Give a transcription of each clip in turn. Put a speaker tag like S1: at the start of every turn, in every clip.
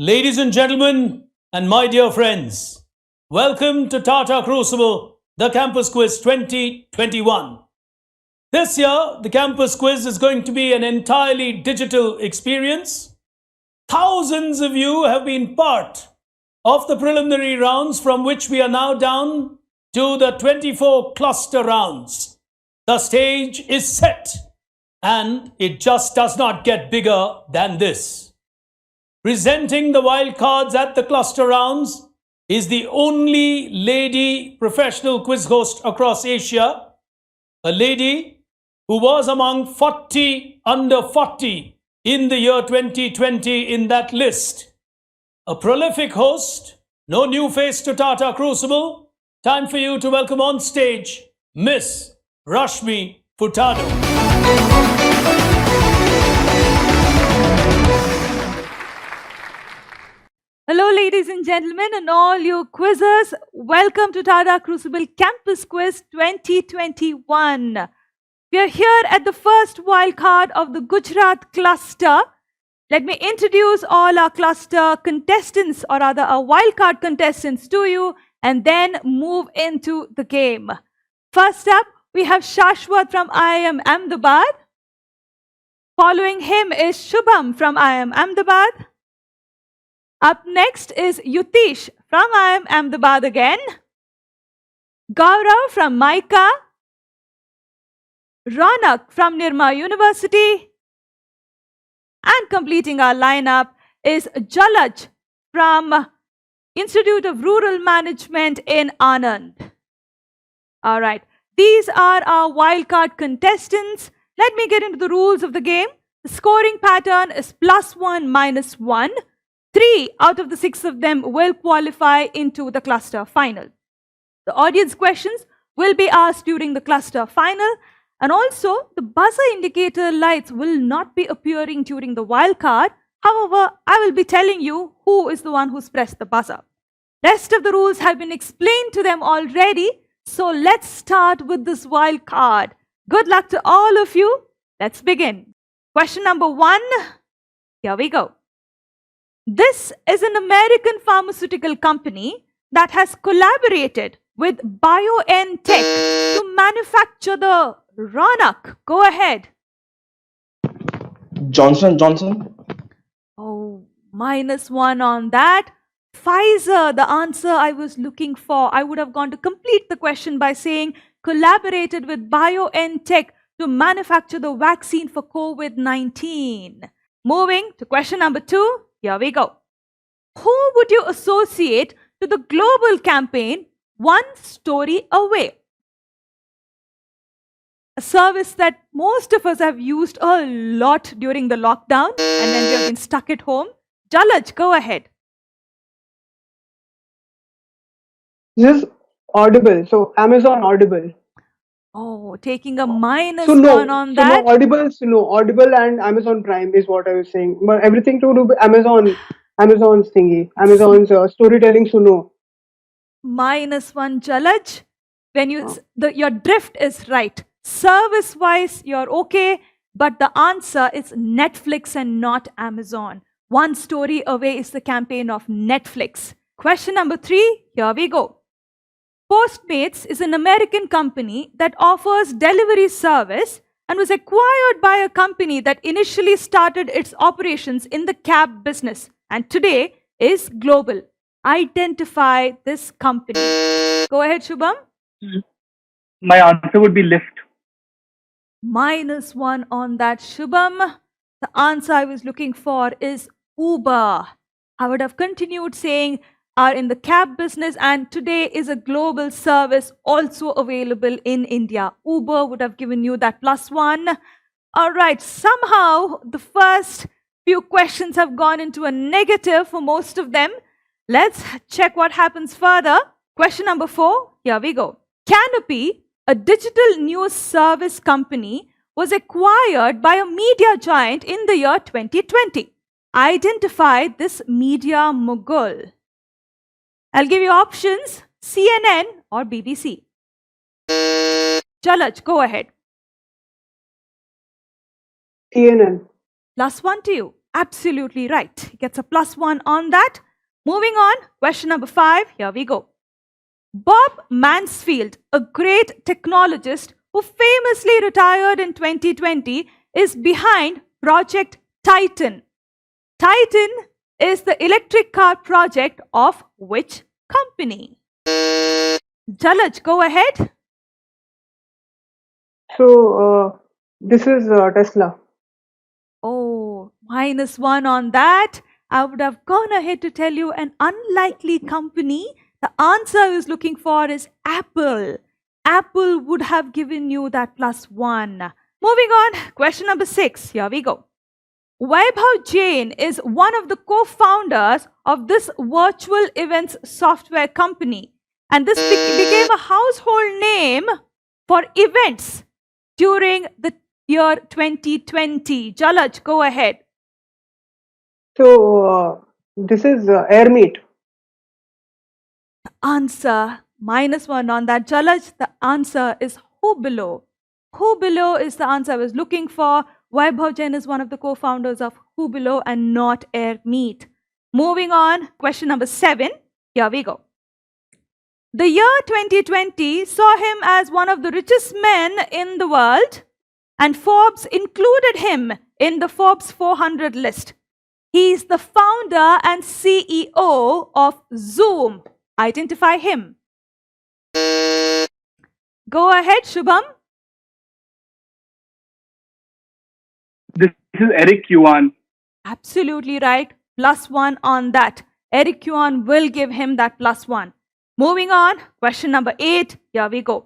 S1: Ladies and gentlemen, and my dear friends, welcome to Tata Crucible, the Campus Quiz 2021. This year, the Campus Quiz is going to be an entirely digital experience. Thousands of you have been part of the preliminary rounds, from which we are now down to the 24 cluster rounds. The stage is set, and it just does not get bigger than this. Presenting the wildcards at the cluster rounds is the only lady professional quiz host across Asia, a lady who was among 40 under 40 in the year 2020 in that list. A prolific host, no new face to Tata Crucible. Time for you to welcome on stage Miss Rashmi Furtado.
S2: Hello, ladies and gentlemen, and all you quizzers. Welcome to Tata Crucible Campus Quiz 2021. We are here at the first wildcard of the Gujarat cluster. Let me introduce all our cluster contestants, or rather our wildcard contestants, to you, and then move into the game. First up, we have Shashwat from IIM Ahmedabad. Following him is Shubham from IIM Ahmedabad. Up next is Yutish from IIM Ahmedabad again. Gaurav from Maika. Ronak from Nirma University. And completing our lineup is Jalaj from Institute of Rural Management in Anand. All right, these are our wildcard contestants. Let me get into the rules of the game. The scoring pattern is +1, -1. 3 out of the 6 of them will qualify into the cluster final. The audience questions will be asked during the cluster final, and also the buzzer indicator lights will not be appearing during the wildcard. However, I will be telling you who is the one who's pressed the buzzer. Rest of the rules have been explained to them already, so let's start with this wildcard. Good luck to all of you. Let's begin. Question number 1. Here we go. This is an American pharmaceutical company that has collaborated with BioNTech to manufacture the Ronak. Go ahead.
S3: Johnson & Johnson.
S2: Oh, -1 on that. Pfizer, the answer I was looking for. I would have gone to complete the question by saying collaborated with BioNTech to manufacture the vaccine for COVID-19. Moving to question number 2. Here we go. Who would you associate to the global campaign One Story Away? A service that most of us have used a lot during the lockdown, and then we have been stuck at home. Jalaj, go ahead.
S4: This is Audible, so Amazon Audible.
S2: Oh, taking a -1 on that.
S4: Audible and Amazon Prime is what I was saying. But everything to do with Amazon's thingy, Amazon's storytelling. So no.
S2: -1, Jalaj. When your drift is right. Service-wise, you're okay, but the answer is Netflix and not Amazon. One Story Away is the campaign of Netflix. Question number 3. Here we go. Postmates is an American company that offers delivery service and was acquired by a company that initially started its operations in the cab business and today is global. Identify this company. Go ahead, Shubham.
S5: My answer would be Lyft.
S2: -1 on that, Shubham. The answer I was looking for is Uber. I would have continued saying are in the cab business, and today is a global service also available in India. Uber would have given you that +1. All right, somehow the first few questions have gone into a negative for most of them. Let's check what happens further. Question number 4, here we go. Canopy, a digital news service company, was acquired by a media giant in the year 2020. Identify this media mogul. I'll give you options, CNN or BBC. Jalaj, go ahead.
S4: CNN.
S2: Last one to you. Absolutely right. He gets a +1 on that. Moving on, question number 5. Here we go. Bob Mansfield, a great technologist who famously retired in 2020, is behind Project Titan. Titan is the electric car project of which company? Jalaj, go ahead.
S4: So this is Tesla.
S2: Oh, -1 on that. I would have gone ahead to tell you an unlikely company. The answer I was looking for is Apple. Apple would have given you that +1. Moving on, question number 6. Here we go. Vaibhav Jain is one of the co-founders of this virtual events software company. And this became a household name for events during the year 2020. Jalaj, go ahead.
S4: So this is Airmeet.
S2: Answer, -1 on that. Jalaj, the answer is Hubilo. Hubilo is the answer I was looking for. Vaibhav Jain is one of the co-founders of Hubilo and not Airmeet. Moving on, question number 7. Here we go. The year 2020 saw him as one of the richest men in the world, and Forbes included him in the Forbes 400 list. He is the founder and CEO of Zoom. Identify him. Go ahead, Shubham.
S5: This is Eric Yuan.
S2: Absolutely right. +1 on that. Eric Yuan will give him that +1. Moving on, question number 8. Here we go.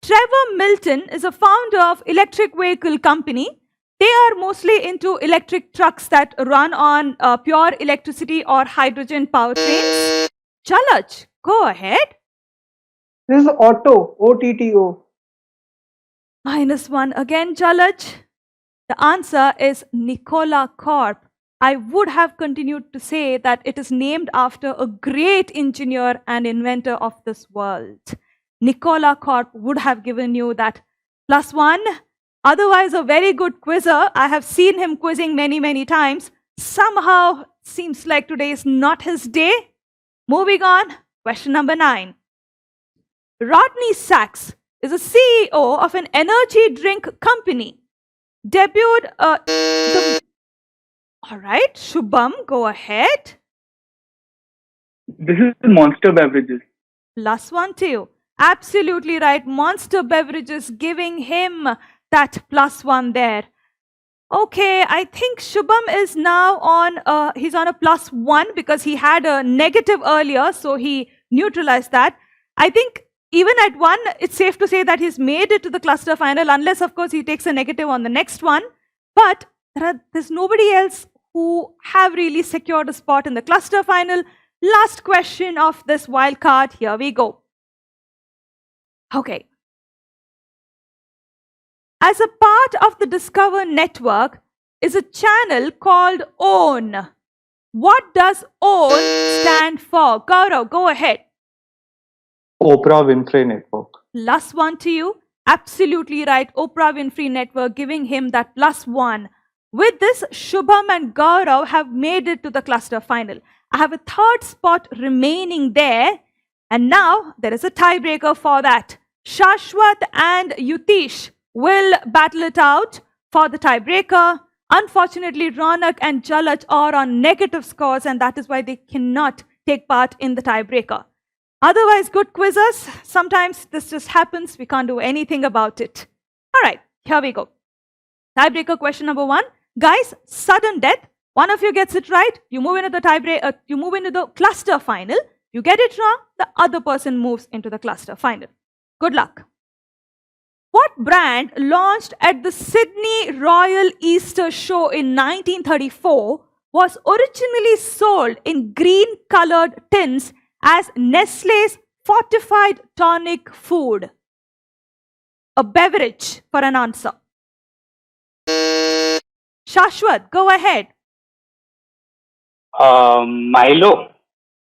S2: Trevor Milton is a founder of electric vehicle company. They are mostly into electric trucks that run on pure electricity or hydrogen powertrains. Jalaj, go ahead.
S4: This is Otto, OTTO.
S2: -1 again, Jalaj. The answer is Nikola Corp. I would have continued to say that it is named after a great engineer and inventor of this world. Nikola Corp would have given you that +1. Otherwise, a very good quizzer. I have seen him quizzing many, many times. Somehow, seems like today is not his day. Moving on, question number 9. Rodney Sachs is a CEO of an energy drink company. Debuted all right, Shubham, go ahead.
S5: This is Monster Beverages.
S2: +1 to you. Absolutely right. Monster Beverages giving him that +1 there. Okay, I think Shubham is now on, he's on a +1 because he had a negative earlier, so he neutralized that. I think even at 1, it's safe to say that he's made it to the cluster final, unless, of course, he takes a negative on the next one. But there's nobody else who have really secured a spot in the cluster final. Last question of this wild card. Here we go. Okay. As a part of the Discover network is a channel called OWN. What does OWN stand for? Gaurav, go ahead.
S3: Oprah Winfrey Network.
S2: +1 to you. Absolutely right. Oprah Winfrey Network giving him that +1. With this, Shubham and Gaurav have made it to the cluster final. I have a third spot remaining there. And now there is a tiebreaker for that. Shashwat and Yutish will battle it out for the tiebreaker. Unfortunately, Ronak and Jalaj are on negative scores, and that is why they cannot take part in the tiebreaker. Otherwise, good quizzers. Sometimes this just happens. We can't do anything about it. All right, here we go. Tiebreaker question number 1. Guys, sudden death. One of you gets it right. You move into the tiebreaker. You move into the cluster final. You get it wrong. The other person moves into the cluster final. Good luck. What brand launched at the Sydney Royal Easter Show in 1934 was originally sold in green-colored tins as Nestlé's fortified tonic food? A beverage for an answer. Shashwat, go ahead.
S5: Milo.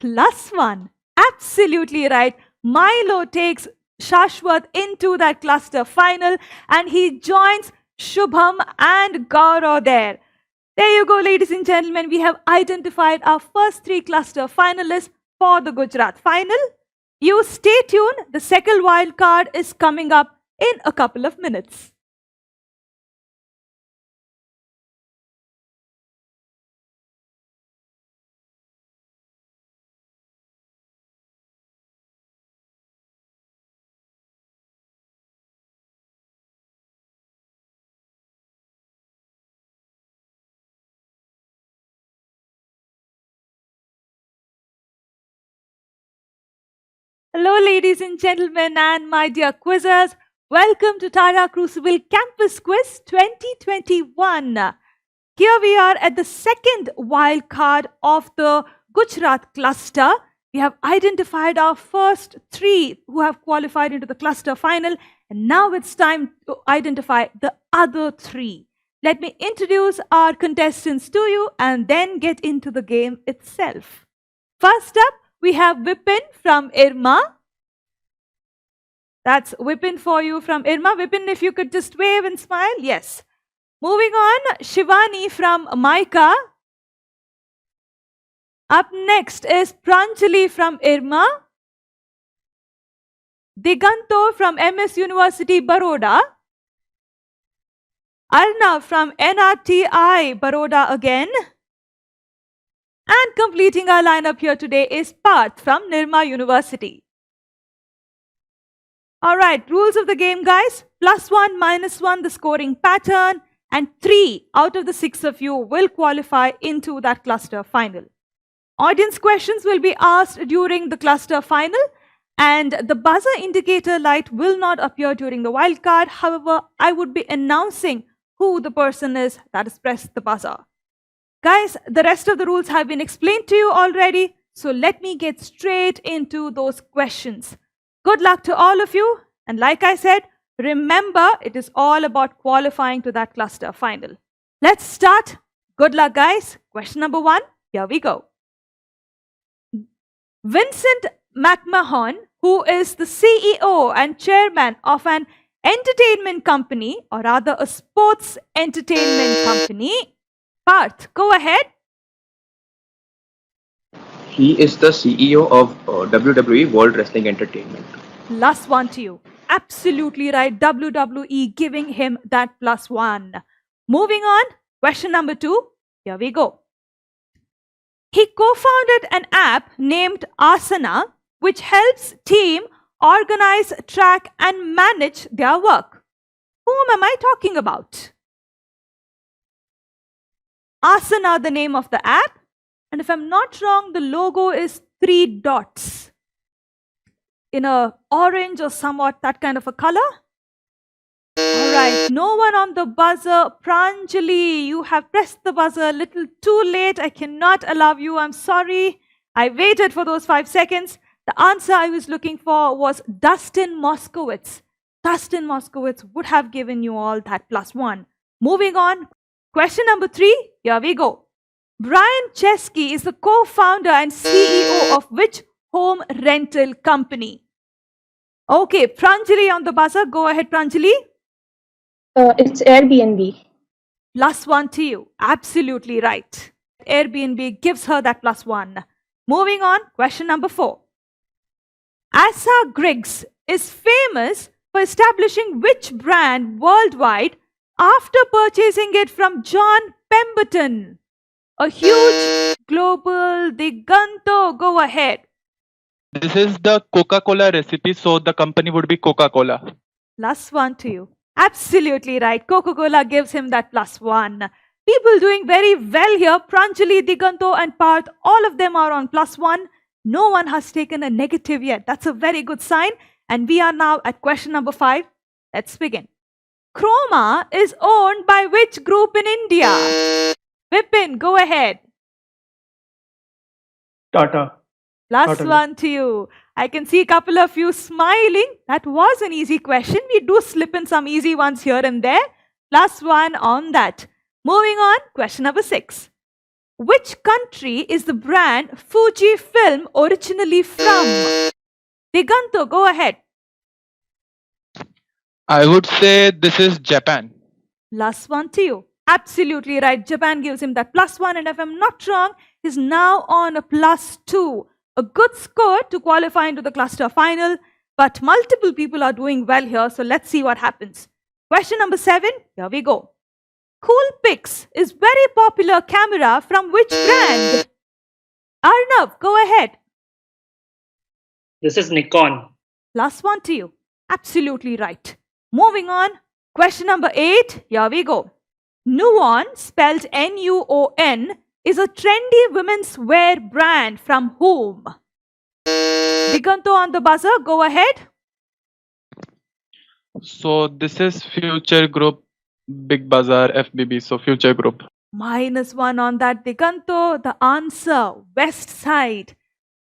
S2: +1. Absolutely right. Milo takes Shashwat into that cluster final and he joins Shubham and Gaurav there. There you go, ladies and gentlemen. We have identified our first 3 cluster finalists for the Gujarat final. You stay tuned. The second wild card is coming up in a couple of minutes. Hello, ladies and gentlemen, and my dear quizzers. Welcome to Tata Crucible Campus Quiz 2021. Here we are at the second wild card of the Gujarat cluster. We have identified our first 3 who have qualified into the cluster final, and now it's time to identify the other 3. Let me introduce our contestants to you and then get into the game itself. First up, we have Vipin from Irma. That's Vipin for you from Irma. Vipin, if you could just wave and smile. Yes. Moving on, Shivani from Maika. Up next is Pranjali from Irma. Diganto from MS University, Baroda. Arnav from NRTI, Baroda again. And completing our lineup here today is Parth from Nirma University. Alright, rules of the game, guys. +1, -1, the scoring pattern. And 3 out of the 6 of you will qualify into that cluster final. Audience questions will be asked during the cluster final. And the buzzer indicator light will not appear during the wildcard. However, I would be announcing who the person is that has pressed the buzzer. Guys, the rest of the rules have been explained to you already, so let me get straight into those questions. Good luck to all of you, and like I said, remember it is all about qualifying to that cluster final. Let's start. Good luck, guys. Question number 1, here we go. Vincent McMahon, who is the CEO and chairman of an entertainment company, or rather a sports entertainment company. Parth, go ahead.
S6: He is the CEO of WWE World Wrestling Entertainment.
S2: Last one to you. Absolutely right. WWE giving him that +1. Moving on. Question number 2. Here we go. He co-founded an app named Asana, which helps team organize, track, and manage their work. Whom am I talking about? Asana, the name of the app. And if I'm not wrong, the logo is 3 dots in a orange or somewhat that kind of a color. All right, no one on the buzzer. Pranjali, you have pressed the buzzer a little too late. I cannot allow you. I'm sorry. I waited for those 5 seconds. The answer I was looking for was Dustin Moskowitz. Dustin Moskowitz would have given you all that +1. Moving on. Question number 3. Here we go. Brian Chesky is the co-founder and CEO of which home rental company? Okay, Pranjali on the buzzer. Go ahead, Pranjali.
S7: It's Airbnb.
S2: +1 to you. Absolutely right. Airbnb gives her that +1. Moving on, question number 4. Asa Griggs is famous for establishing which brand worldwide after purchasing it from John Pemberton? A huge global Diganto. Go ahead.
S8: This is the Coca-Cola recipe, so the company would be Coca-Cola.
S2: +1 to you. Absolutely right. Coca-Cola gives him that +1. People doing very well here. Pranjali, Diganto and Parth, all of them are on +1. No one has taken a negative yet. That's a very good sign. And we are now at question number 5. Let's begin. Chroma is owned by which group in India? Vipin, go ahead.
S3: Tata.
S2: +1 to you. I can see a couple of you smiling. That was an easy question. We do slip in some easy ones here and there. +1 on that. Moving on, question number 6. Which country is the brand Fujifilm originally from? Diganto, go ahead.
S8: I would say this is Japan.
S2: +1 to you. Absolutely right. Japan gives him that +1, and if I'm not wrong, he's now on a +2. A good score to qualify into the cluster final, but multiple people are doing well here, so let's see what happens. Question number 7, here we go. Coolpix is very popular camera from which brand? Arnav, go ahead.
S9: This is Nikon.
S2: +1 to you. Absolutely right. Moving on. Question number 8, here we go. Nuon, spelled Nuon, is a trendy women's wear brand from whom? Diganto on the buzzer, go ahead.
S8: So this is Future Group, Big Bazaar, FBB. So Future Group.
S2: -1 on that, Diganto. The answer, West Side.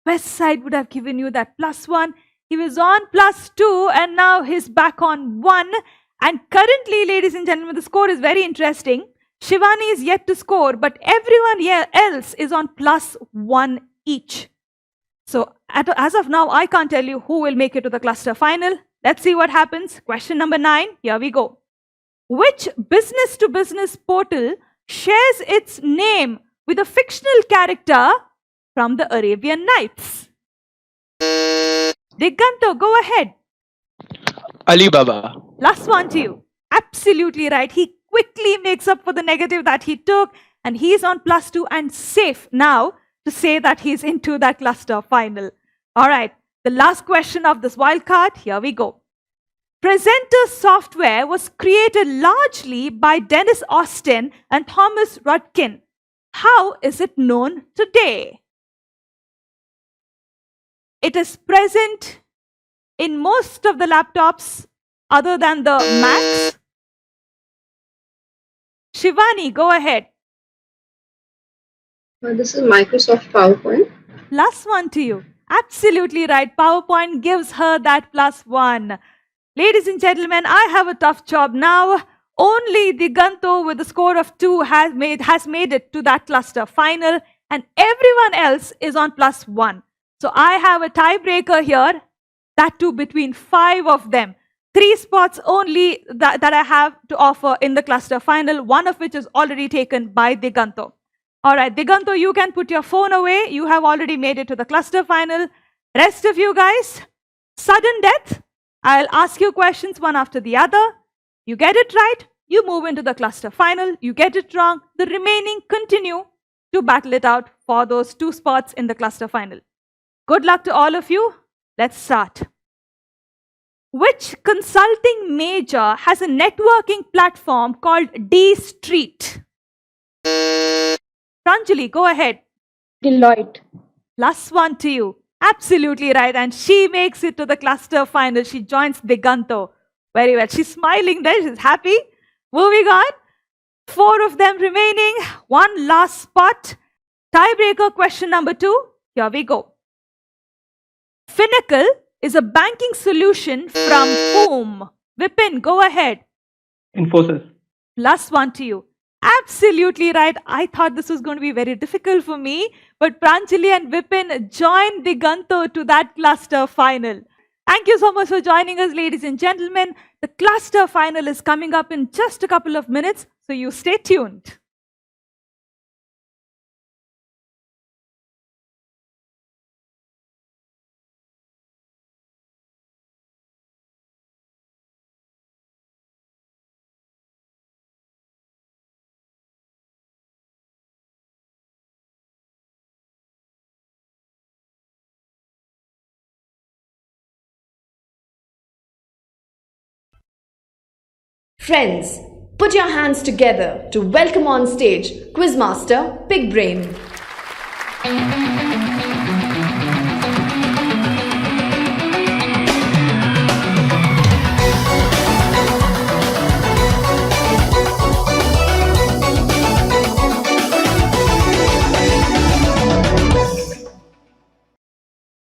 S2: West Side would have given you that +1. He was on +2 and now he's back on 1. And currently, ladies and gentlemen, the score is very interesting. Shivani is yet to score, but everyone else is on +1 each. So as of now, I can't tell you who will make it to the cluster final. Let's see what happens. Question number 9, here we go. Which business-to-business portal shares its name with a fictional character from the Arabian Nights? Diganto, go ahead.
S8: Alibaba.
S2: +1 to you. Absolutely right. He quickly makes up for the negative that he took, and he's on +2 and safe now to say that he's into that cluster final. All right, the last question of this wildcard, here we go. Presenter software was created largely by Dennis Austin and Thomas Rudkin. How is it known today? It is present in most of the laptops other than the Macs. Shivani, go ahead.
S7: This is Microsoft PowerPoint.
S2: +1 to you. Absolutely right. PowerPoint gives her that +1. Ladies and gentlemen, I have a tough job now. Only Diganto with a score of 2 has made it to that cluster final, and everyone else is on +1. So I have a tiebreaker here, that too between 5 of them. 3 spots only that I have to offer in the cluster final, one of which is already taken by Diganto. All right, Diganto, you can put your phone away. You have already made it to the cluster final. Rest of you guys, sudden death. I'll ask you questions one after the other. You get it right, you move into the cluster final. You get it wrong, the remaining continue to battle it out for those 2 spots in the cluster final. Good luck to all of you. Let's start. Which consulting major has a networking platform called D Street? Pranjali, go ahead.
S7: Deloitte.
S2: +1 to you. Absolutely right. And she makes it to the cluster final. She joins Diganto. Very well. She's smiling there. She's happy. Moving on. 4 of them remaining. 1 last spot. Tiebreaker question number 2. Here we go. Finacle is a banking solution from whom? Vipin, go ahead.
S5: Infosys.
S2: +1 to you. Absolutely right. I thought this was going to be very difficult for me, but Pranjali and Vipin joined Diganto to that cluster final. Thank you so much for joining us, ladies and gentlemen. The cluster final is coming up in just a couple of minutes, so you stay tuned.
S10: Friends, put your hands together to welcome on stage Quizmaster Big Brain.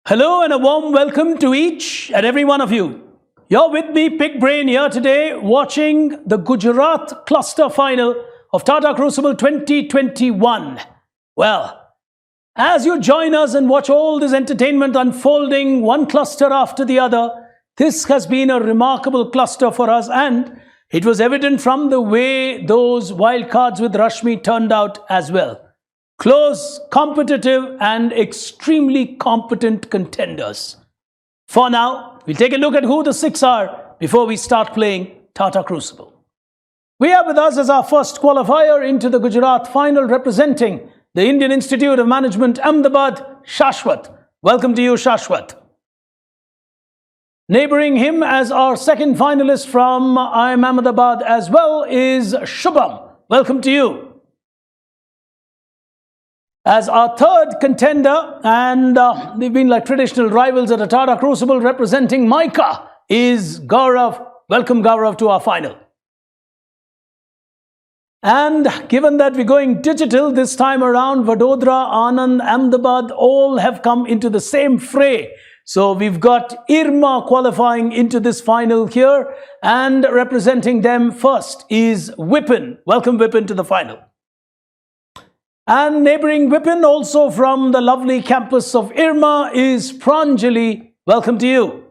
S1: Hello and a warm welcome to each and every one of you. You're with me, Big Brain, here today watching the Gujarat cluster final of Tata Crucible 2021. Well, as you join us and watch all this entertainment unfolding, one cluster after the other, this has been a remarkable cluster for us, and It was evident from the way those wild cards with Rashmi turned out as well. Close, competitive, and extremely competent contenders. For now, we'll take a look at who the 6 are before we start playing Tata Crucible. We have with us as our first qualifier into the Gujarat final representing the Indian Institute of Management, Ahmedabad, Shashwat. Welcome to you, Shashwat. Neighboring him as our second finalist from IIM Ahmedabad as well is Shubham. Welcome to you. As our third contender, and they've been like traditional rivals at a Tata Crucible representing Micah, is Gaurav. Welcome, Gaurav, to our final. And given that we're going digital this time around, Vadodara, Anand, Ahmedabad all have come into the same fray. So we've got Irma qualifying into this final here, and representing them first is Vipin. Welcome, Vipin, to the final. And neighboring Vipin, also from the lovely campus of Irma, is Pranjali. Welcome to you.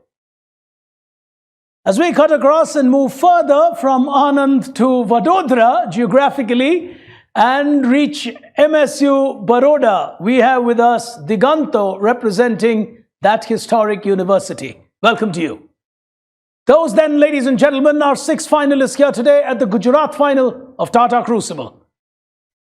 S1: As we cut across and move further from Anand to Vadodara geographically and reach MSU Baroda, we have with us Diganto representing that historic university. Welcome to you. Those then, ladies and gentlemen, are 6 finalists here today at the Gujarat final of Tata Crucible.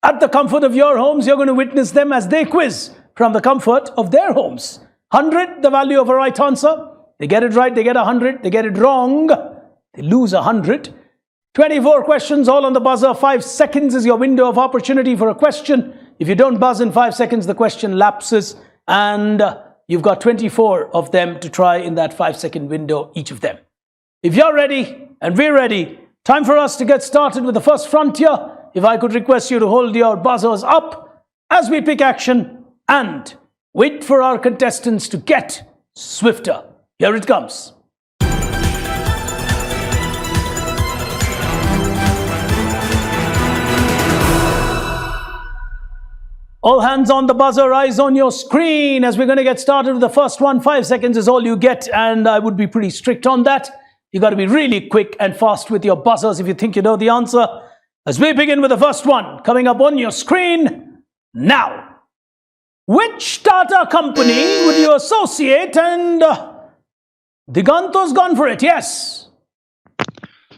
S1: At the comfort of your homes, you're going to witness them as they quiz from the comfort of their homes. 100, the value of a right answer. They get it right, they get 100. They get it wrong, they lose 100. 24 questions, all on the buzzer. 5 seconds is your window of opportunity for a question. If you don't buzz in 5 seconds, the question lapses. And you've got 24 of them to try in that 5-second window, each of them. If you're ready and we're ready, time for us to get started with the first frontier. If I could request you to hold your buzzers up as we pick action and wait for our contestants to get swifter. Here it comes. All hands on the buzzer, eyes on your screen as we're going to get started with the first one. 5 seconds is all you get, and I would be pretty strict on that. You got to be really quick and fast with your buzzers if you think you know the answer. As we begin with the first one, coming up on your screen now. Which Tata company would you associate? And Diganto's gone for it, yes.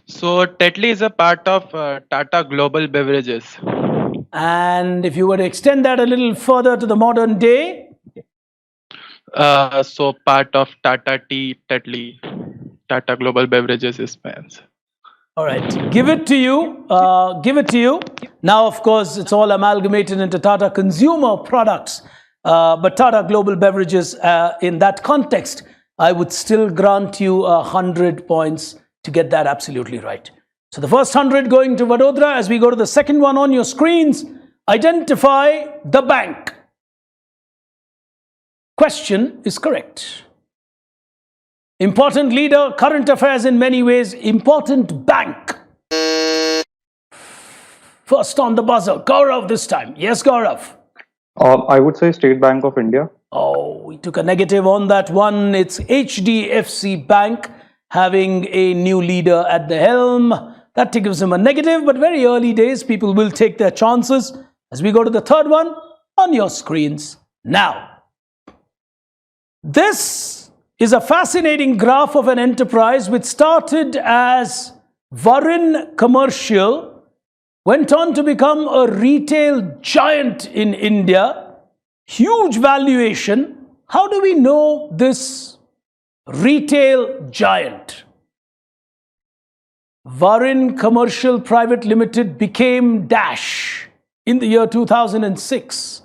S8: So Tetley is a part of Tata Global Beverages.
S1: And if you were to extend that a little further to the modern day?
S8: So part of Tata Tea, Tetley, Tata Global Beverages is my answer.
S1: All right, give it to you. Give it to you. Now, of course, it's all amalgamated into Tata Consumer Products. But Tata Global Beverages, in that context, I would still grant you 100 points to get that absolutely right. So the first 100 going to Vadodara. As we go to the second one on your screens, identify the bank. Question is correct. Important leader, current affairs in many ways, important bank. First on the buzzer, Gaurav this time. Yes, Gaurav.
S3: I would say State Bank of India.
S1: Oh, we took a negative on that one. It's HDFC Bank having a new leader at the helm. That gives him a negative, but very early days, people will take their chances. As we go to the third one on your screens now. This is a fascinating graph of an enterprise which started as Varun Commercial, went on to become a retail giant in India, huge valuation. How do we know this retail giant? Varun Commercial Private Limited became Dash in the year 2006.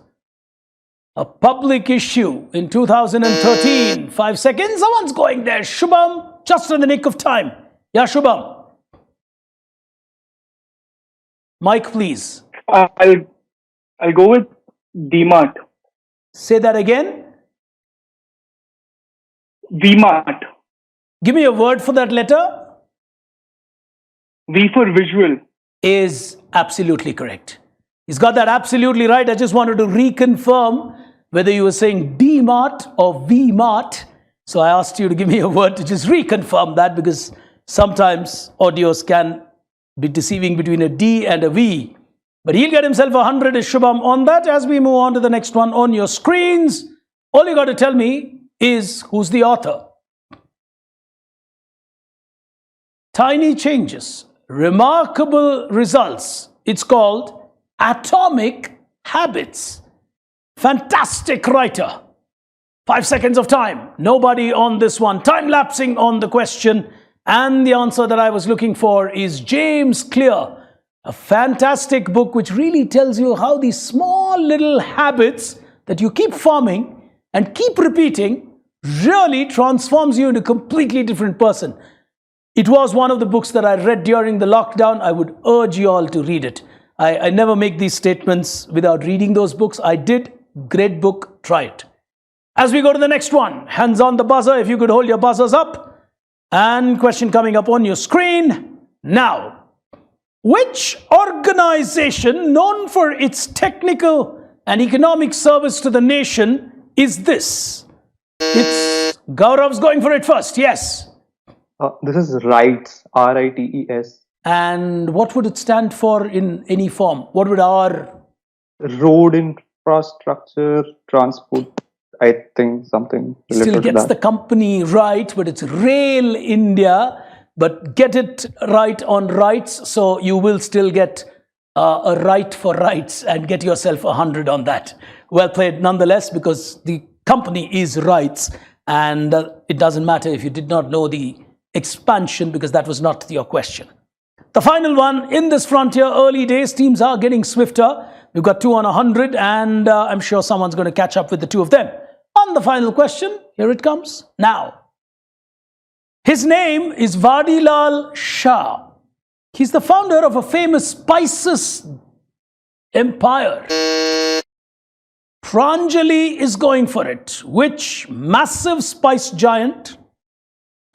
S1: A public issue in 2013. 5 seconds. Someone's going there. Shubham, just in the nick of time. Yeah, Shubham. Mike, please.
S5: I'll go with DMart.
S1: Say that again.
S5: VMart.
S1: Give me a word for that letter.
S5: V for visual.
S1: Is absolutely correct. He's got that absolutely right. I just wanted to reconfirm whether you were saying D-Mart or V-Mart. So I asked you to give me a word to just reconfirm that, because sometimes audios can Bit deceiving between a D and a V. But he'll get himself 100 is Shubham on that. As we move on to the next one on your screens, all you got to tell me is who's the author. Tiny changes, remarkable results. It's called Atomic Habits. Fantastic writer. 5 seconds of time. Nobody on this one. Time lapsing on the question. And the answer that I was looking for is James Clear. A fantastic book which really tells you how these small little habits that you keep forming and keep repeating really transforms you into a completely different person. It was one of the books that I read during the lockdown. I would urge you all to read it. I never make these statements without reading those books. I did. Great book. Try it. As we go to the next one, hands on the buzzer. If you could hold your buzzers up. And question coming up on your screen now. Which organization known for its technical and economic service to the nation is this? It's Gaurav's going for it first. Yes.
S3: This is RITES, RITES.
S1: And what would it stand for in any form? What would our...
S3: Road infrastructure, transport, I think something related
S1: Still gets
S3: to that.
S1: the company right, but it's Rail India. But get it right on rights, so you will still get a right for rights and get yourself 100 on that. Well played nonetheless, because the company is rights, and it doesn't matter if you did not know the expansion, because that was not your question. The final one in this frontier, early days, teams are getting swifter. We've got 2 on 100, and I'm sure someone's going to catch up with the two of them. On the final question, here it comes now. His name is Vadilal Shah. He's the founder of a famous spices empire. Pranjali is going for it. Which massive spice giant?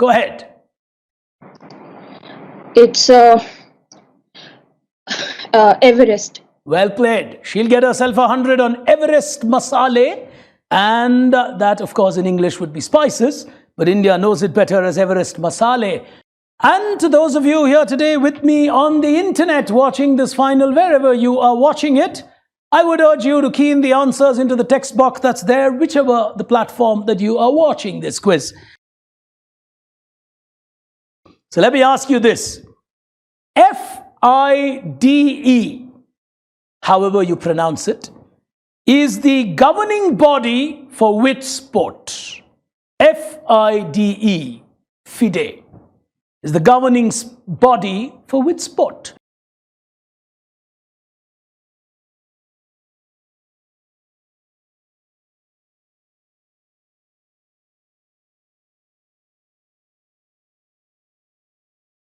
S1: Go ahead.
S7: It's Everest.
S1: Well played. She'll get herself 100 on Everest Masale. And that, of course, in English would be spices. But India knows it better as Everest Masale. And to those of you here today with me on the internet watching this final, wherever you are watching it, I would urge you to key in the answers into the text box that's there, whichever the platform that you are watching this quiz. So let me ask you this. FIDE, however you pronounce it, is the governing body for which sport? FIDE, FIDE, is the governing body for which sport?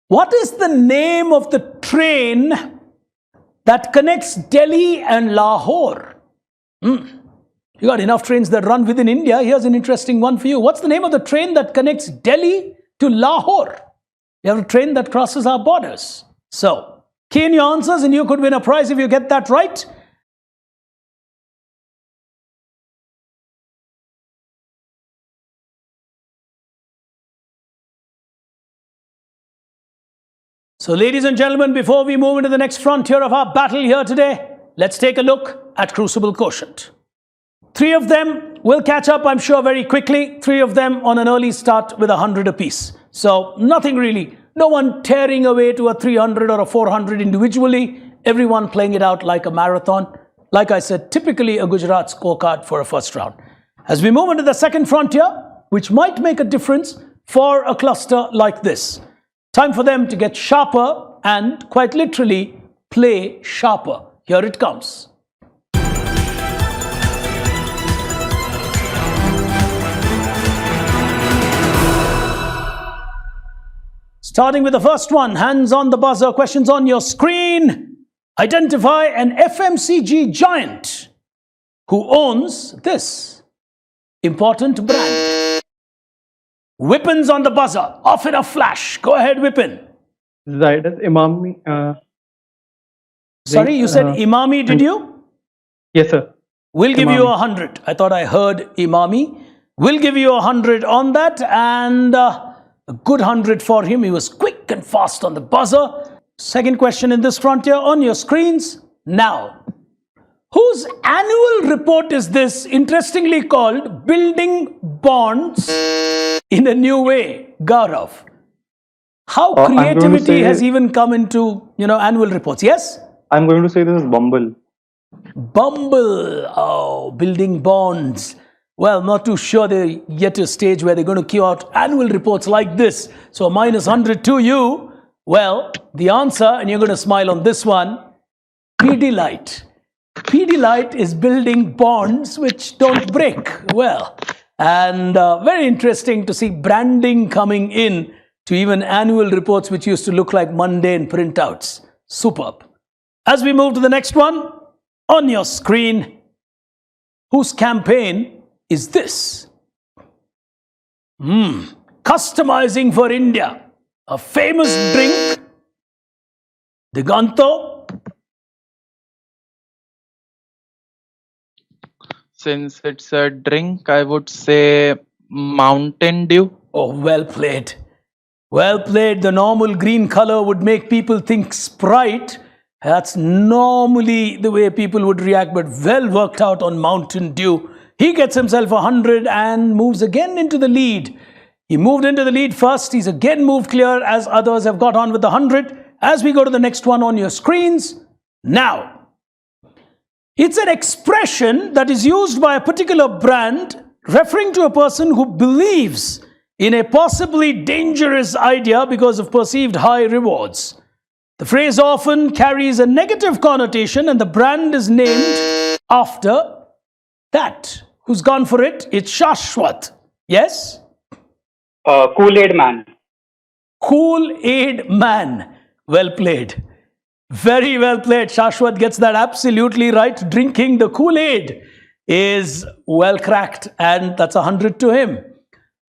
S1: What is the name of the train that connects Delhi and Lahore? You got enough trains that run within India. Here's an interesting one for you. What's the name of the train that connects Delhi to Lahore? We have a train that crosses our borders. So, key in your answers and you could win a prize if you get that right. So, ladies and gentlemen, before we move into the next frontier of our battle here today, let's take a look at Crucible Quotient. 3 of them will catch up, I'm sure, very quickly. 3 of them on an early start with 100 apiece. So nothing really, no one tearing away to a 300 or a 400 individually. Everyone playing it out like a marathon. Like I said, typically a Gujarat scorecard for a first round. As we move into the second frontier, which might make a difference for a cluster like this. Time for them to get sharper and quite literally play sharper. Here it comes. Starting with the first one, hands on the buzzer, questions on your screen. Identify an FMCG giant who owns this important brand. Whippin's on the buzzer, off in a flash. Go ahead, Whippin.
S5: Zydus Imami.
S1: Sorry, you said Imami, did you?
S5: Yes, sir.
S1: We'll give you 100. I thought I heard Imami. We'll give you 100 on that, and a good 100 for him. He was quick and fast on the buzzer. Second question in this frontier on your screens now. Whose annual report is this, interestingly called Building Bonds in a New Way? Gaurav. How creativity has even come into, annual reports. Yes?
S3: I'm going to say this is Bumble.
S1: Bumble. Oh, building bonds. Well, not too sure they're yet to a stage where they're going to queue out annual reports like this. So minus 100 to you. Well, the answer, and you're going to smile on this one, Pidilite. Pidilite is building bonds which don't break. Well, and very interesting to see branding coming in to even annual reports which used to look like mundane printouts. Superb. As we move to the next one, on your screen, whose campaign is this? Customizing for India. A famous drink. Diganto.
S8: Since it's a drink, I would say Mountain Dew.
S1: Oh, well played. Well played. The normal green color would make people think Sprite. That's normally the way people would react, but well worked out on Mountain Dew. He gets himself 100 and moves again into the lead. He moved into the lead first. He's again moved clear as others have got on with the 100. As we go to the next one on your screens. Now, it's an expression that is used by a particular brand referring to a person who believes in a possibly dangerous idea because of perceived high rewards. The phrase often carries a negative connotation and the brand is named after that. Who's gone for it? It's Shashwat. Yes?
S9: Kool-Aid Man.
S1: Kool-Aid Man. Well played. Very well played. Shashwat gets that absolutely right. Drinking the Kool-Aid is well cracked, and that's 100 to him.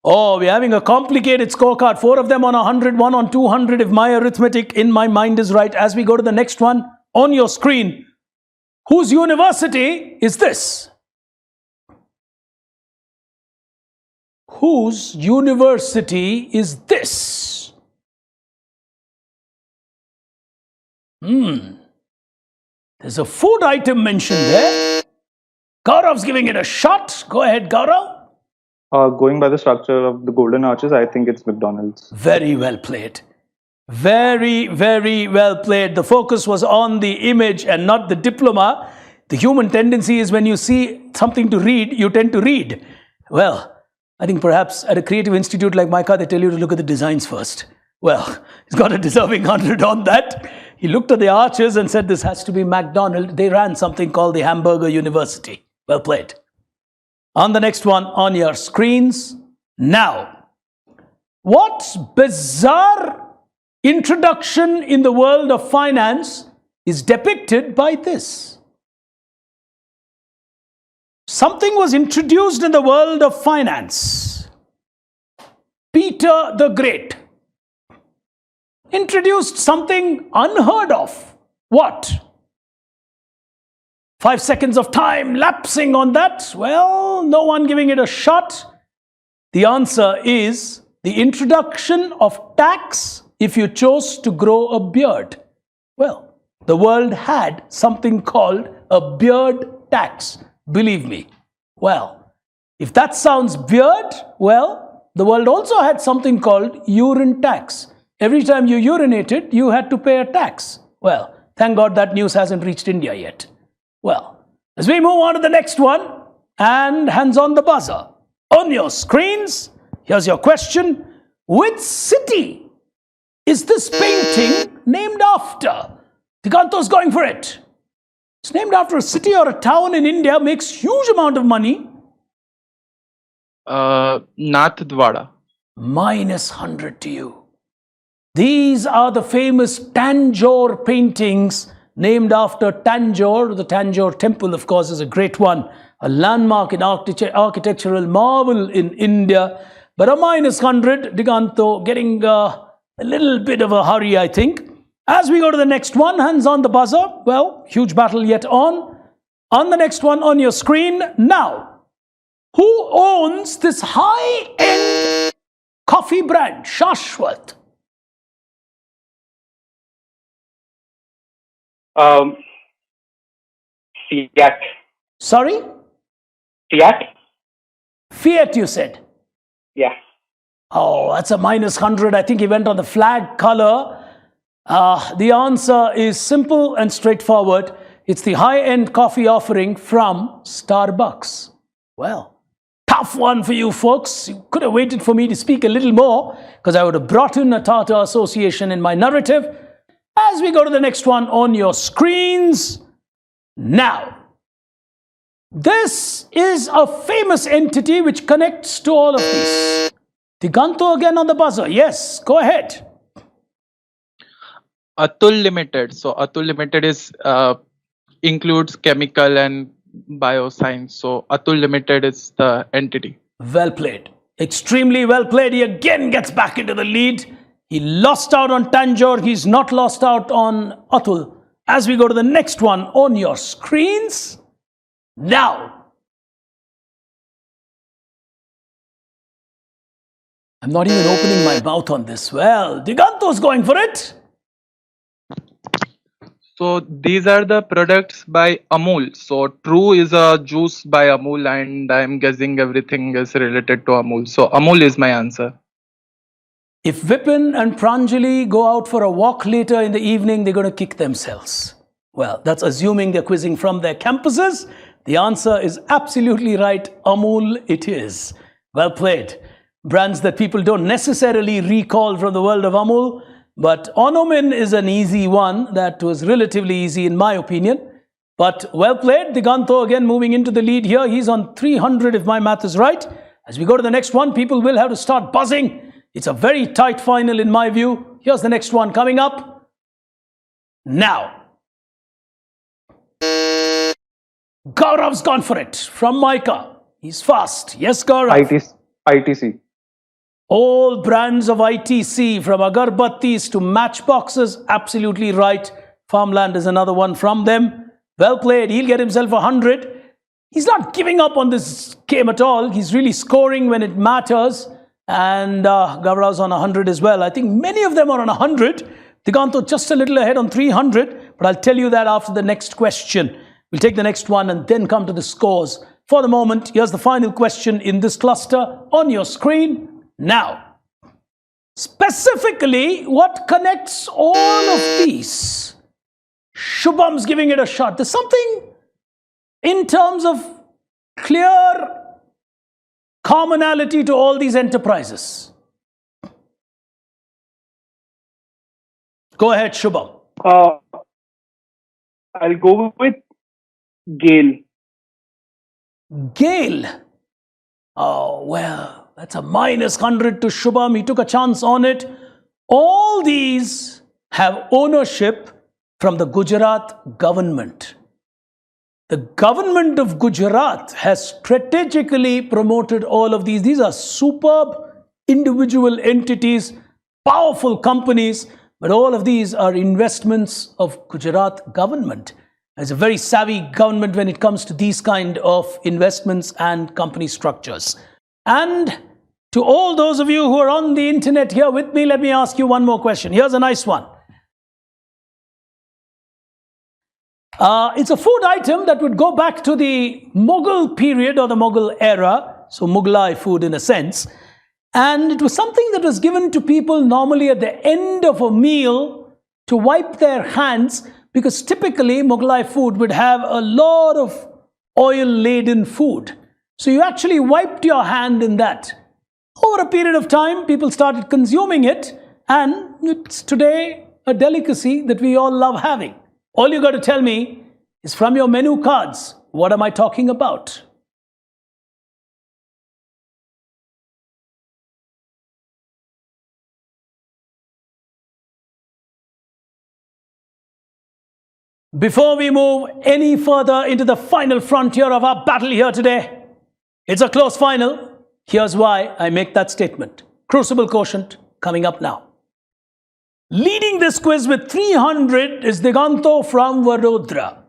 S1: Oh, we're having a complicated scorecard. 4 of them on 100, 1 on 200 if my arithmetic in my mind is right. As we go to the next one on your screen, whose university is this? Whose university is this? There's a food item mentioned there. Gaurav's giving it a shot. Go ahead, Gaurav.
S3: Going by the structure of the golden arches, I think it's McDonald's.
S1: Very well played. Very, very well played. The focus was on the image and not the diploma. The human tendency is when you see something to read, you tend to read. Well, I think perhaps at a creative institute like Micah, they tell you to look at the designs first. Well, he's got a deserving 100 on that. He looked at the arches and said, this has to be McDonald's. They ran something called the Hamburger University. Well played. On the next one on your screens now. What bizarre introduction in the world of finance is depicted by this? Something was introduced in the world of finance. Peter the Great introduced something unheard of. What? 5 seconds of time lapsing on that. Well, no one giving it a shot. The answer is the introduction of tax if you chose to grow a beard. Well, the world had something called a beard tax. Believe me. Well, if that sounds weird, well, the world also had something called urine tax. Every time you urinated, you had to pay a tax. Well, thank God that news hasn't reached India yet. Well, as we move on to the next one, and hands on the buzzer. On your screens, here's your question. Which city is this painting named after? Diganto's going for it. It's named after a city or a town in India, makes huge amount of money.
S8: Nathdwara.
S1: Minus 100 to you. These are the famous Tanjore paintings named after Tanjore. The Tanjore temple, of course, is a great one. A landmark in architectural marvel in India. But a minus 100, Diganto getting a little bit of a hurry, I think. As we go to the next one, hands on the buzzer. Well, huge battle yet on. On the next one on your screen now. Who owns this high-end coffee brand, Shashwat?
S9: Um, Fiat.
S1: Sorry?
S9: Fiat?
S1: Fiat, you said.
S9: Yeah.
S1: Oh, that's a -100. I think he went on the flag color. The answer is simple and straightforward. It's the high-end coffee offering from Starbucks. Well, tough one for you folks. You could have waited for me to speak a little more because I would have brought in a Tata association in my narrative. As we go to the next one on your screens now. This is a famous entity which connects to all of these. Diganto again on the buzzer. Yes, go ahead.
S8: Atul Limited. So Atul Limited is includes chemical and bioscience. So Atul Limited is the entity.
S1: Well played. Extremely well played. He again gets back into the lead. He lost out on Tanjore. He's not lost out on Atul. As we go to the next one on your screens now. I'm not even opening my mouth on this. Well, Diganto's going for it.
S8: So these are the products by Amul. So True is a juice by Amul, and I'm guessing everything is related to Amul. So Amul is my answer.
S1: If Vipin and Pranjali go out for a walk later in the evening, they're going to kick themselves. Well, that's assuming they're quizzing from their campuses. The answer is absolutely right. Amul it is. Well played. Brands that people don't necessarily recall from the world of Amul. But Onomin is an easy one. That was relatively easy in my opinion. But well played. Diganto again moving into the lead here. He's on 300 if my math is right. As we go to the next one, people will have to start buzzing. It's a very tight final in my view. Here's the next one coming up now. Gaurav's gone for it from Micah. He's fast. Yes, Gaurav.
S3: ITC.
S1: All brands of ITC, from agarbattis to matchboxes, absolutely right. Farmland is another one from them. Well played. He'll get himself 100. He's not giving up on this game at all. He's really scoring when it matters. And Gaurav's on 100 as well. I think many of them are on 100. Diganto just a little ahead on 300. But I'll tell you that after the next question. We'll take the next one and then come to the scores. For the moment, here's the final question in this cluster on your screen now. Specifically, what connects all of these? Shubham's giving it a shot. There's something in terms of clear commonality to all these enterprises. Go ahead, Shubham.
S9: I'll go with Gale.
S1: Gale. Oh, well, that's a -100 to Shubham. He took a chance on it. All these have ownership from the Gujarat government. The government of Gujarat has strategically promoted all of these. These are superb individual entities, powerful companies, but all of these are investments of Gujarat government. It's a very savvy government when it comes to these kind of investments and company structures. And to all those of you who are on the internet here with me, let me ask you one more question. Here's a nice one. It's a food item that would go back to the Mughal period or the Mughal era, so Mughlai food in a sense. And it was something that was given to people normally at the end of a meal to wipe their hands, because typically Mughlai food would have a lot of oil-laden food. So you actually wiped your hand in that. Over a period of time, people started consuming it, and it's today a delicacy that we all love having. All you got to tell me is from your menu cards, what am I talking about? Before we move any further into the final frontier of our battle here today, it's a close final. Here's why I make that statement. Crucible quotient coming up now. Leading this quiz with 300 is Diganto from Vadodara.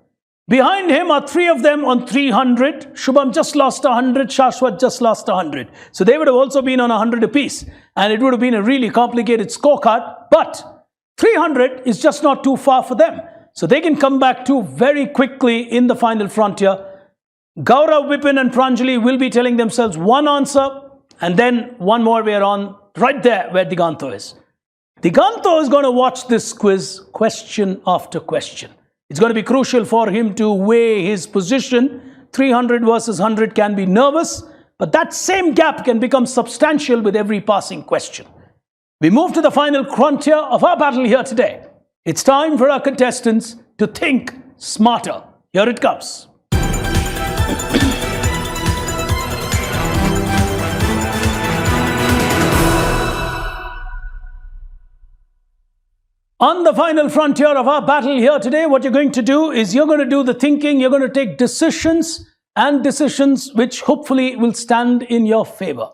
S1: Behind him are three of them on 300. Shubham just lost 100. Shashwat just lost 100. So they would have also been on 100 apiece. And it would have been a really complicated scorecard. But 300 is just not too far for them. so they can come back to very quickly in the final frontier. Gaurav, Vipin and Pranjali will be telling themselves one answer, and then one more. We are on right there where Diganto is. Diganto is going to watch this quiz question after question. It's going to be crucial for him to weigh his position. 300 versus 100 can be nervous, but that same gap can become substantial with every passing question. We move to the final frontier of our battle here today. It's time for our contestants to think smarter. Here it comes. On the final frontier of our battle here today, what you're going to do is you're going to do the thinking, you're going to take decisions, and decisions which hopefully will stand in your favor.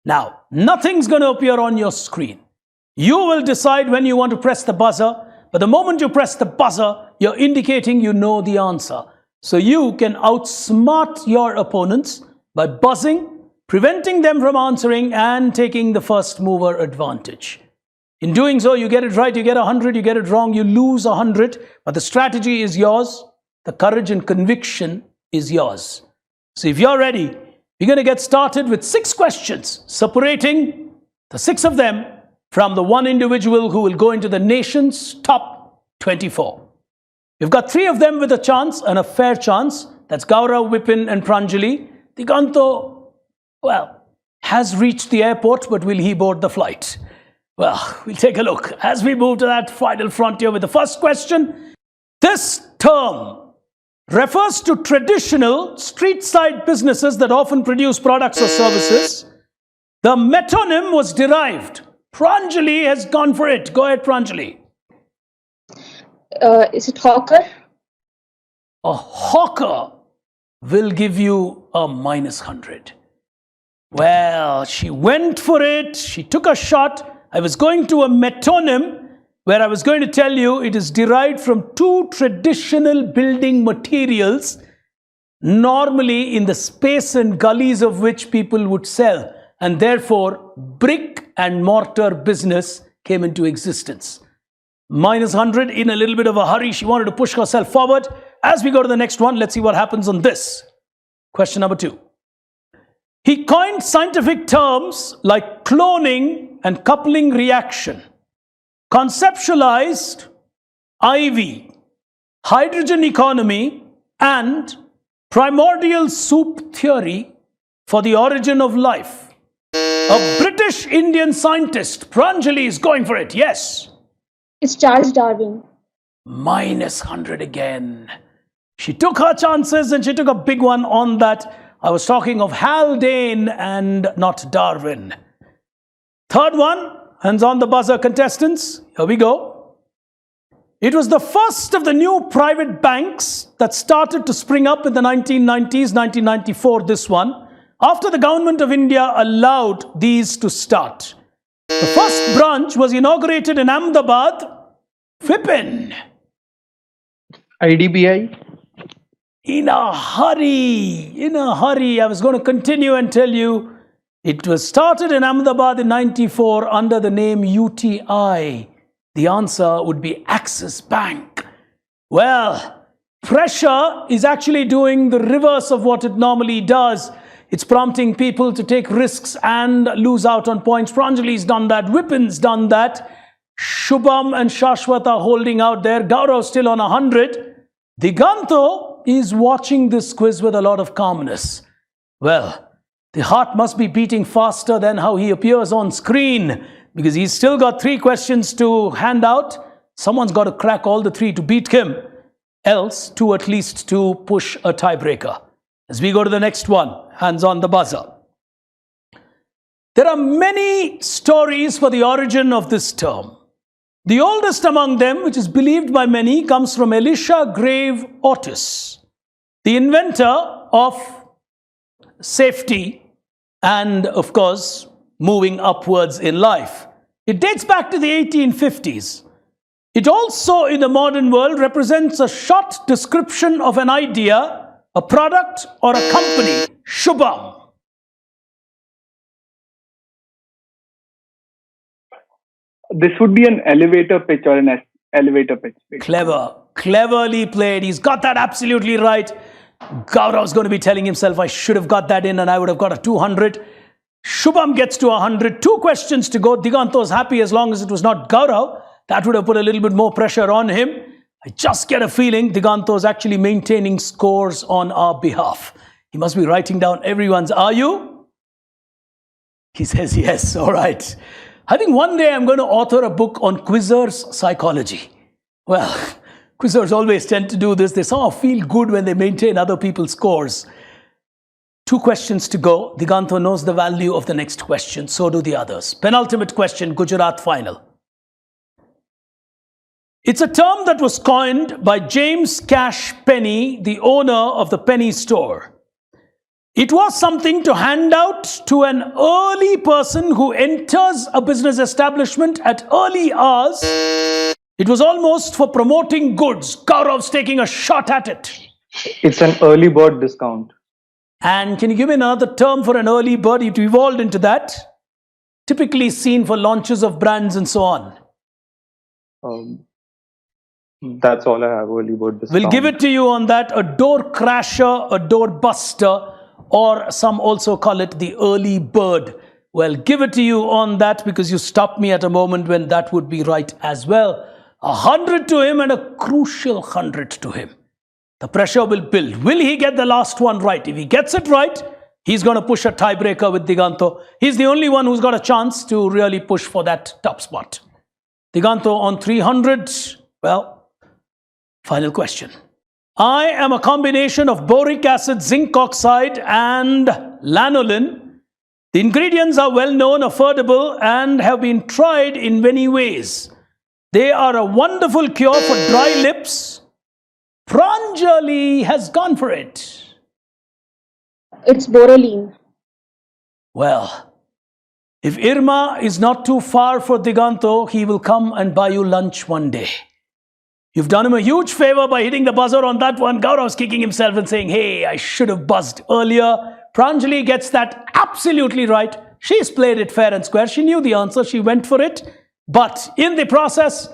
S1: Now, nothing's going to appear on your screen. You will decide when you want to press the buzzer, but the moment you press the buzzer, you're indicating you know the answer. So you can outsmart your opponents by buzzing, preventing them from answering, and taking the first mover advantage. In doing so, you get it right, you get 100, you get it wrong, you lose 100, but the strategy is yours, the courage and conviction is yours. So if you're ready, we're going to get started with 6 questions, separating the 6 of them from the one individual who will go into the nation's top 24. We've got 3 of them with a chance and a fair chance. That's Gaurav, Vipin and Pranjali. Diganto, well, has reached the airport, but will he board the flight? Well, we'll take a look as we move to that final frontier with the first question. This term refers to traditional street-side businesses that often produce products or services. The metonym was derived. Pranjali has gone for it. Go ahead, Pranjali.
S7: Is it hawker?
S1: A hawker will give you a -100. Well, she went for it. She took a shot. I was going to a metonym where I was going to tell you it is derived from 2 traditional building materials, normally in the space and gullies of which people would sell, and therefore brick and mortar business came into existence. -100 in a little bit of a hurry. She wanted to push herself forward. As we go to the next one, let's see what happens on this. Question number 2. He coined scientific terms like cloning and coupling reaction, conceptualized IV, hydrogen economy, and primordial soup theory for the origin of life. A British Indian scientist, Pranjali, is going for it. Yes.
S7: It's Charles Darwin.
S1: -100 again. She took her chances and she took a big one on that. I was talking of Haldane and not Darwin. Third one, hands on the buzzer, contestants. Here we go. It was the first of the new private banks that started to spring up in the 1990s, 1994, this one, after the government of India allowed these to start. The first branch was inaugurated in Ahmedabad. Vipin.
S5: IDBI.
S1: In a hurry. I was going to continue and tell you it was started in Ahmedabad in 94 under the name UTI. The answer would be Axis Bank. Well, pressure is actually doing the reverse of what it normally does. It's prompting people to take risks and lose out on points. Pranjali's done that. Vipin's done that. Shubham and Shashwat are holding out there. Gaurav's still on 100. Diganto is watching this quiz with a lot of calmness. Well, the heart must be beating faster than how he appears on screen, because he's still got 3 questions to hand out. Someone's got to crack all the 3 to beat him, else 2 at least to push a tiebreaker. As we go to the next one, hands on the buzzer. There are many stories for the origin of this term. The oldest among them, which is believed by many, comes from Elisha Grave Otis, the inventor of safety and, of course, moving upwards in life. It dates back to the 1850s. It also, in the modern world, represents a short description of an idea, a product, or a company. Shubham.
S9: This would be an elevator pitch or an Elevator pitch.
S1: Cleverly played. He's got that absolutely right. Gaurav's going to be telling himself, I should have got that in and I would have got a 200. Shubham gets to 100. 2 questions to go. Diganto's happy as long as it was not Gaurav. That would have put a little bit more pressure on him. I just get a feeling Diganto's actually maintaining scores on our behalf. He must be writing down everyone's. Are you? He says yes. All right. I think one day I'm going to author a book on quizzers' psychology. Well, quizzers always tend to do this. They somehow feel good when they maintain other people's scores. 2 questions to go. Diganto knows the value of the next question. So do the others. Penultimate question, Gujarat final. It's a term that was coined by James Cash Penny, the owner of the penny store. It was something to hand out to an early person who enters a business establishment at early hours. It was almost for promoting goods. Gaurav's taking a shot at it.
S3: It's an early bird discount.
S1: And can you give me another term for an early bird? It evolved into that. Typically seen for launches of brands and so on.
S3: That's all I have, early bird discount.
S1: We'll give it to you on that. A door crasher, a door buster, or some also call it the early bird. Well, give it to you on that because you stopped me at a moment when that would be right as well. 100 to him and a crucial 100 to him. The pressure will build. Will he get the last one right? If he gets it right, he's going to push a tiebreaker with Diganto. He's the only one who's got a chance to really push for that top spot. Diganto on 300. Well, final question. I am a combination of boric acid, zinc oxide and lanolin. The ingredients are well known, affordable and have been tried in many ways. They are a wonderful cure for dry lips. Pranjali has gone for it.
S7: It's Boroline.
S1: Well, if Irma is not too far for Diganto, he will come and buy you lunch one day. You've done him a huge favor by hitting the buzzer on that one. Gaurav's kicking himself and saying, hey, I should have buzzed earlier. Pranjali gets that absolutely right. She's played it fair and square. She knew the answer. She went for it. But in the process,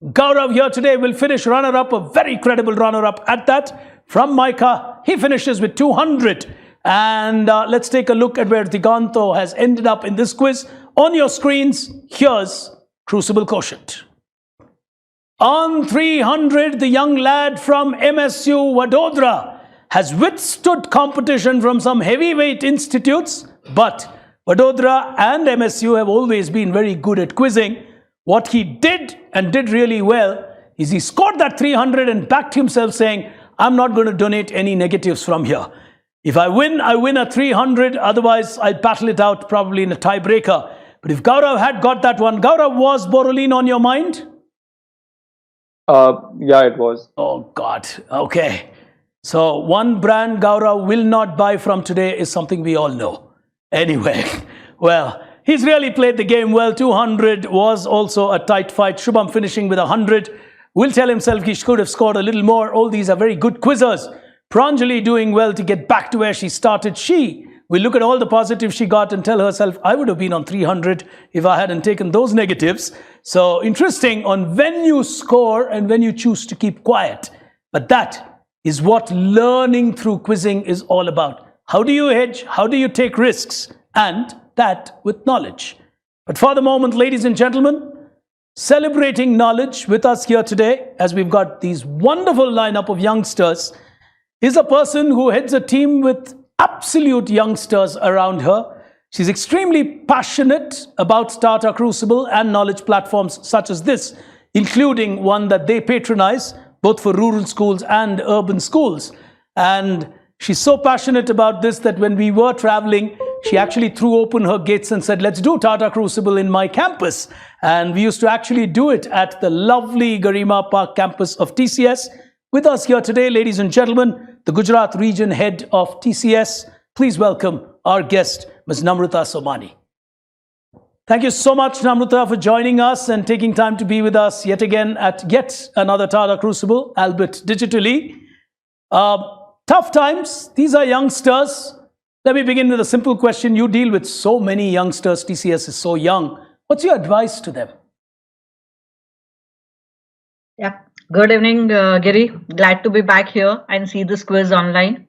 S1: Gaurav here today will finish runner-up, a very credible runner-up at that. From Micah, he finishes with 200. And let's take a look at where Diganto has ended up in this quiz. On your screens, here's Crucible Quotient. On 300, the young lad from MSU Vadodara has withstood competition from some heavyweight institutes, but Vadodara and MSU have always been very good at quizzing. What he did and did really well is he scored that 300 and backed himself saying, I'm not going to donate any negatives from here. If I win a 300, otherwise I'll battle it out probably in a tiebreaker. But if Gaurav had got that one, Gaurav, was Boroline on your mind?
S3: Yeah, it was.
S1: Oh, God. Okay. So one brand Gaurav will not buy from today is something we all know. Anyway, well, he's really played the game well. 200 was also a tight fight. Shubham finishing with 100. Will tell himself he could have scored a little more. All these are very good quizzers. Pranjali doing well to get back to where she started. She will look at all the positives she got and tell herself, I would have been on 300 if I hadn't taken those negatives. So interesting on when you score and when you choose to keep quiet. But that is what learning through quizzing is all about. How do you hedge? How do you take risks? And that with knowledge. But for the moment, ladies and gentlemen, celebrating knowledge with us here today, as we've got these wonderful lineup of youngsters, is a person who heads a team with absolute youngsters around her. She's extremely passionate about Tata Crucible and knowledge platforms such as this, including one that they patronize, both for rural schools and urban schools. And she's so passionate about this that when we were traveling, she actually threw open her gates and said, let's do Tata Crucible in my campus. And we used to actually do it at the lovely Garima Park campus of TCS. With us here today, ladies and gentlemen, the Gujarat region head of TCS. Please welcome our guest, Ms. Namrata Somani. Thank you so much, Namrata, for joining us and taking time to be with us yet again at yet another Tata Crucible, albeit digitally. Tough times. These are youngsters. Let me begin with a simple question. You deal with so many youngsters. TCS is so young. What's your advice to them?
S11: Yeah. Good evening, Giri. Glad to be back here and see this quiz online.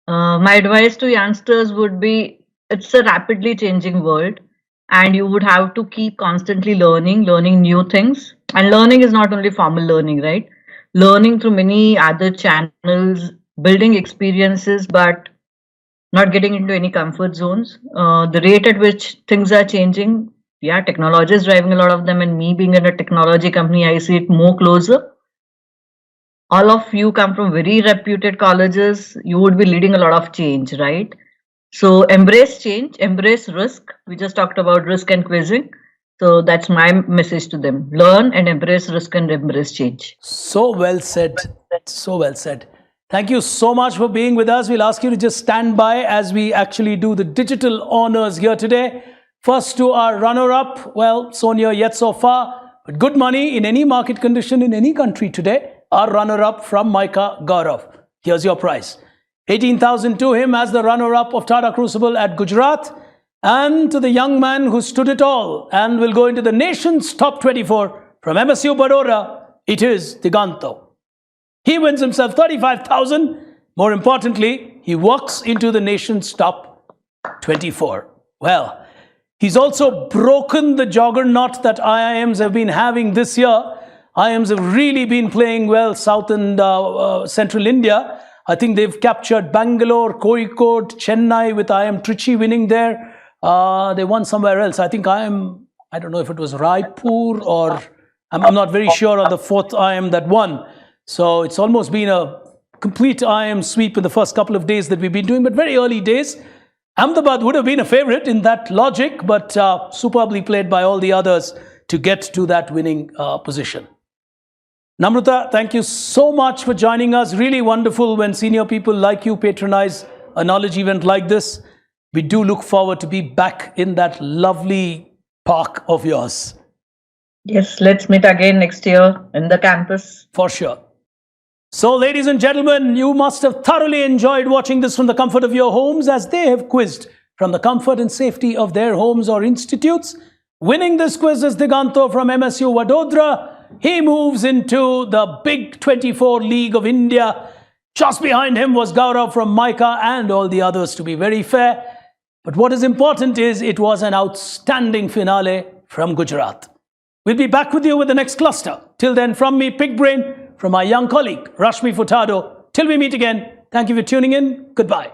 S11: My advice to youngsters would be it's a rapidly changing world, and you would have to keep constantly learning new things. And learning is not only formal learning, right? Learning through many other channels, building experiences, but not getting into any comfort zones. The rate at which things are changing, yeah, technology is driving a lot of them, and me being in a technology company, I see it more closer. All of you come from very reputed colleges, you would be leading a lot of change, right? So embrace change, embrace risk. We just talked about risk and quizzing. So that's my message to them. Learn and embrace risk and embrace change.
S1: So well said. So well said. Thank you so much for being with us. We'll ask you to just stand by as we actually do the digital honors here today. First to our runner-up, well, Sonia yet so far, but good money in any market condition in any country today. Our runner-up from Micah Gaurav. Here's your prize. 18,000 to him as the runner-up of Tata Crucible at Gujarat, and to the young man who stood it all and will go into the nation's top 24 from MSU Baroda, it is Diganto. He wins himself 35,000. More importantly, he walks into the nation's top 24. Well, he's also broken the juggernaut that IIMs have been having this year. IIMs have really been playing well south and central India. I think they've captured Bangalore, Kozhikode, Chennai, with IIM Trichy winning there. They won somewhere else. I think I don't know if it was Raipur or I'm not very sure on the fourth IIM that won. So it's almost been a complete IIM sweep in the first couple of days that we've been doing, but very early days. Ahmedabad would have been a favorite in that logic, but superbly played by all the others to get to that winning position. Namrata, thank you so much for joining us. Really wonderful when senior people like you patronize a knowledge event like this. We do look forward to be back in that lovely park of yours.
S11: Yes, let's meet again next year in the campus.
S1: For sure. So, ladies and gentlemen, you must have thoroughly enjoyed watching this from the comfort of your homes as they have quizzed from the comfort and safety of their homes or institutes. Winning this quiz is Diganto from MSU Vadodara. He moves into the Big 24 League of India. Just behind him was Gaurav from Micah and all the others, to be very fair. But what is important is it was an outstanding finale from Gujarat. We'll be back with you with the next cluster. Till then, from me, Pig Brain, from my young colleague, Rashmi Furtado. Till we meet again, thank you for tuning in. Goodbye.